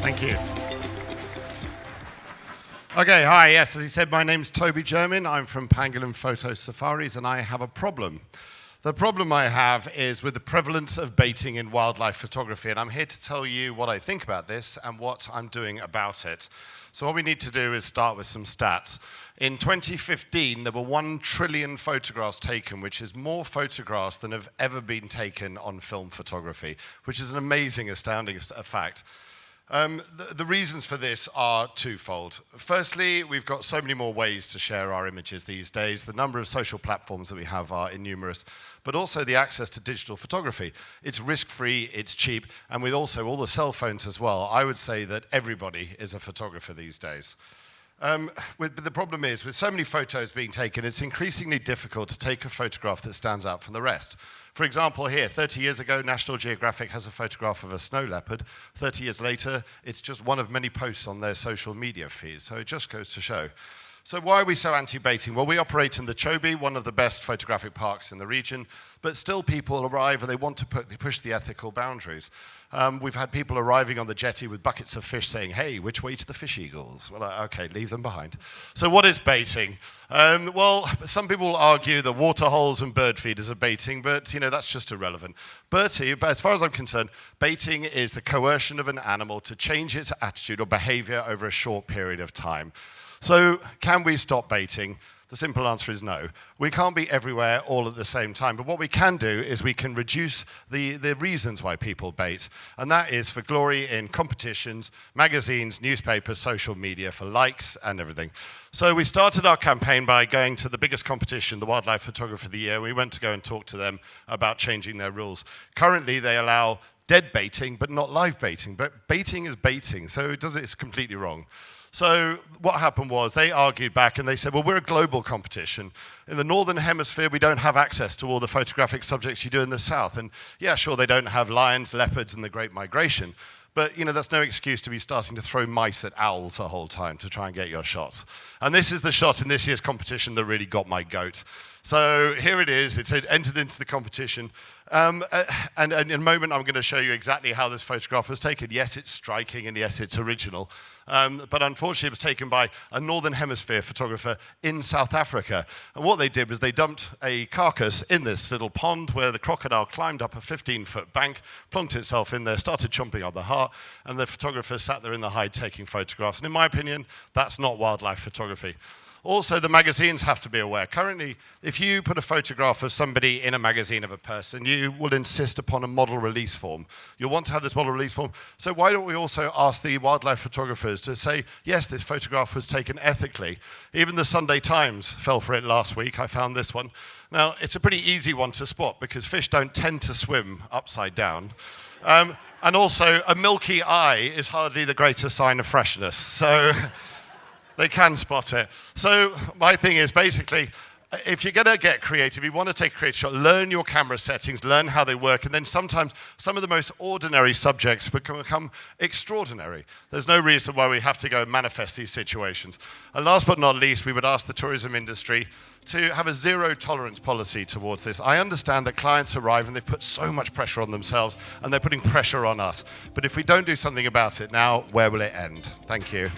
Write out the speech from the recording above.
Thank you. Okay, hi, yes, as he said, my name's Toby Jermyn. I'm from Pangolin Photo Safaris, and I have a problem. The problem I have is with the prevalence of baiting in wildlife photography, and I'm here to tell you what I think about this and what I'm doing about it. So what we need to do is start with some stats. In 2015, there were 1 trillion photographs taken, which is more photographs than have ever been taken on film photography, which is an amazing, astounding fact. The reasons for this are twofold. Firstly, we've got so many more ways to share our images these days. The number of social platforms that we have are innumerous, but also the access to digital photography. It's risk-free, it's cheap, and with also all the cell phones as well, I would say that everybody is a photographer these days. But the problem is, with so many photos being taken, it's increasingly difficult to take a photograph that stands out from the rest. For example, here, 30 years ago, National Geographic has a photograph of a snow leopard. 30 years later, it's just one of many posts on their social media feed, so it just goes to show. So why are we so anti-baiting? Well, we operate in the Toby, one of the best photographic parks in the region, but still people arrive and they want to push the ethical boundaries. We've had people arriving on the jetty with buckets of fish saying, hey, which way to the fish eagles? Well, okay, leave them behind. So what is baiting? Well, some people will argue that water holes and bird feeders are baiting, but that's just irrelevant. But as far as I'm concerned, baiting is the coercion of an animal to change its attitude or behavior over a short period of time. So can we stop baiting? The simple answer is no. We can't be everywhere all at the same time, but what we can do is we can reduce the reasons why people bait, and that is for glory in competitions, magazines, newspapers, social media, for likes and everything. So we started our campaign by going to the biggest competition, the Wildlife Photographer of the Year. We went to go and talk to them about changing their rules. Currently, they allow dead baiting, but not live baiting. But baiting is baiting, so it's completely wrong. So what happened was they argued back and they said, well, we're a global competition. In the Northern Hemisphere, we don't have access to all the photographic subjects you do in the South. And yeah, sure, they don't have lions, leopards, and the Great Migration. But that's no excuse to be starting to throw mice at owls the whole time to try and get your shots. And this is the shot in this year's competition that really got my goat. So here it is. It's entered into the competition. And in a moment, I'm going to show you exactly how this photograph was taken. Yes, it's striking, and yes, it's original. But unfortunately, it was taken by a Northern Hemisphere photographer in South Africa. And what they did was they dumped a carcass in this little pond where the crocodile climbed up a 15-foot bank, plonked itself in there, started chomping on the heart, and the photographer sat there in the hide taking photographs. And in my opinion, that's not wildlife photography. Also, the magazines have to be aware. Currently, if you put a photograph of somebody in a magazine of a person, you will insist upon a model release form. You'll want to have this model release form. So why don't we also ask the wildlife photographers to say, yes, this photograph was taken ethically. Even the Sunday Times fell for it last week. I found this one. Now, it's a pretty easy one to spot because fish don't tend to swim upside down. And also, a milky eye is hardly the greatest sign of freshness. So they can spot it. So my thing is basically, if you're going to get creative, you want to take a creative shot, learn your camera settings, learn how they work, and then sometimes some of the most ordinary subjects become extraordinary. There's no reason why we have to go and manifest these situations. And last but not least, we would ask the tourism industry to have a zero-tolerance policy towards this. I understand that clients arrive and they've put so much pressure on themselves, and they're putting pressure on us. But if we don't do something about it now, where will it end? Thank you.